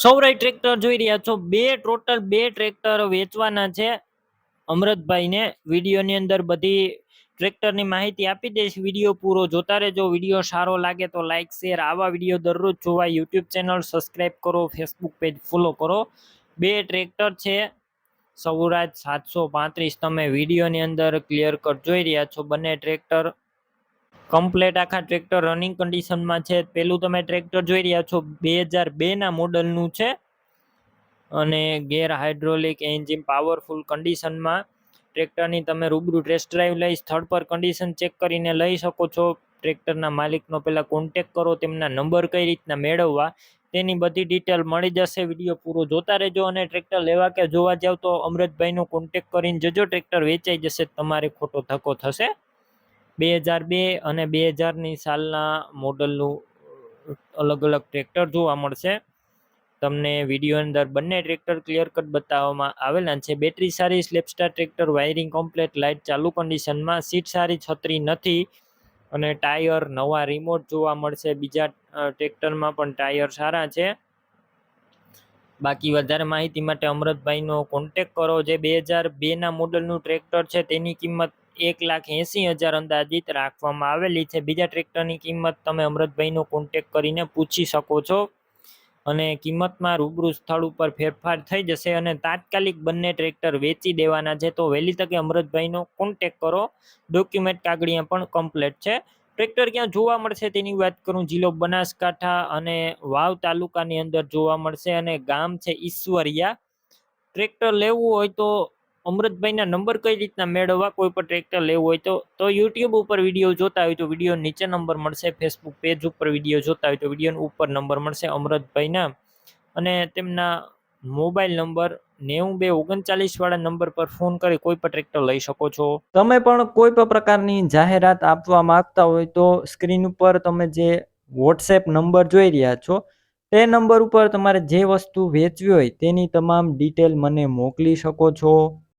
સૌરાય tractor જોઈ રહ્યા છો, ટોટલ બે ટ્રેક્ટર વેચવાના છે અમરતભાઈને. વિડીયોની અંદર બધી ટ્રેક્ટરની માહિતી આપી દઈશ. વિડીયો પૂરો જોતા રહેજો. વિડીયો સારો લાગે તો લાઈક શેર. આવા વિડીયો દરરોજ જોવા યુટ્યુબ ચેનલ સબસ્ક્રાઈબ કરો, ફેસબુક પેજ ફોલો કરો. બે ટ્રેક્ટર છે સૌરાજ 735. તમે વિડીયોની અંદર ક્લિયર કટ જોઈ રહ્યા છો. બંને ટ્રેક્ટર કમ્પ્લેટ આખા ટ્રેક્ટર રનિંગ કન્ડિશનમાં છે. પેલું તમે ટ્રેક્ટર જોઈ રહ્યા છો 2002 ના મોડલનું છે અને ગેર હાઇડ્રોલિક એન્જિન પાવરફુલ કન્ડિશનમાં. ટ્રેક્ટરની તમે રૂબરૂ ટેસ્ટ ડ્રાઈવ લઈ સ્થળ પર કન્ડિશન ચેક કરીને લઈ શકો છો. ટ્રેક્ટરના માલિકનો પહેલાં કોન્ટેક કરો. તેમના નંબર કઈ રીતના મેળવવા તેની બધી ડિટેલ મળી જશે. વિડીયો પૂરો જોતા રહેજો. અને ટ્રેક્ટર લેવા કે જોવા જાવ તો અમરતભાઈનો કોન્ટેક કરીને જજો. ટ્રેક્ટર વેચાઈ જશે, તમારે ખોટો ધક્કો થશે. 2002 અને 2000ની સાલના મોડલનું અલગ અલગ ટ્રેક્ટર જોવા મળશે તમને. વિડીયો અંદર બંને ટ્રેક્ટર ક્લિયર કટ બતાવવામાં આવેલા છે. બેટરી સારી, સ્લેપસ્ટાર ટ્રેક્ટર, વાયરિંગ કમ્પ્લેટ, લાઇટ ચાલુ કન્ડિશનમાં, સીટ સારી, છત્રી નથી અને ટાયર નવા રિમોટ જોવા મળશે. બીજા ટ્રેક્ટરમાં પણ ટાયર સારા છે. બાકી વધારે માહિતી માટે અમરતભાઈનો કોન્ટેક કરો. જે 2002 ના મોડલનું ટ્રેક્ટર છે તેની કિંમત 1,80,000 અંદાજિત રાખવામાં આવેલી છે. બીજા ટ્રેક્ટરની કિંમત તમે અમરતભાઈનો કોન્ટેક કરીને પૂછી શકો છો અને કિંમતમાં રૂબરૂ સ્થળ ઉપર ફેરફાર થઈ જશે. અને તાત્કાલિક બંને ટ્રેક્ટર વેચી દેવાના છે, તો વહેલી તકે અમરતભાઈનો કોન્ટેક કરો. ડોક્યુમેન્ટ કાગળિયા પણ કમ્પ્લેટ છે. ટ્રેક્ટર ક્યાં જોવા મળશે તેની વાત કરું, જિલ્લો બનાસકાંઠા અને વાવ તાલુકાની અંદર જોવા મળશે અને ગામ છે ઈશ્વરિયા. ટ્રેક્ટર લેવું હોય તો અમરતભાઈના નંબર કઈ રીતના મેળવવા, કોઈ પણ ટ્રેક્ટર લેવું હોય તો યુટ્યુબ ઉપર વિડીયો જોતા હોય તો વિડીયો નીચે નંબર મળશે. ફેસબુક પેજ ઉપર વિડીયો જોતા હોય તો વિડીયો ઉપર નંબર મળશે અમરતભાઈના. અને તેમના મોબાઈલ નંબર 9239 વાળા નંબર પર ફોન કરી કોઈ પણ ટ્રેક્ટર લઈ શકો છો. તમે પણ કોઈ પણ પ્રકારની જાહેરાત આપવા માંગતા હોય તો સ્ક્રીન ઉપર તમે જે વોટ્સએપ નંબર જોઈ રહ્યા છો તે નંબર ઉપર તમારે જે વસ્તુ વેચવી હોય તેની તમામ ડિટેલ મને મોકલી શકો છો.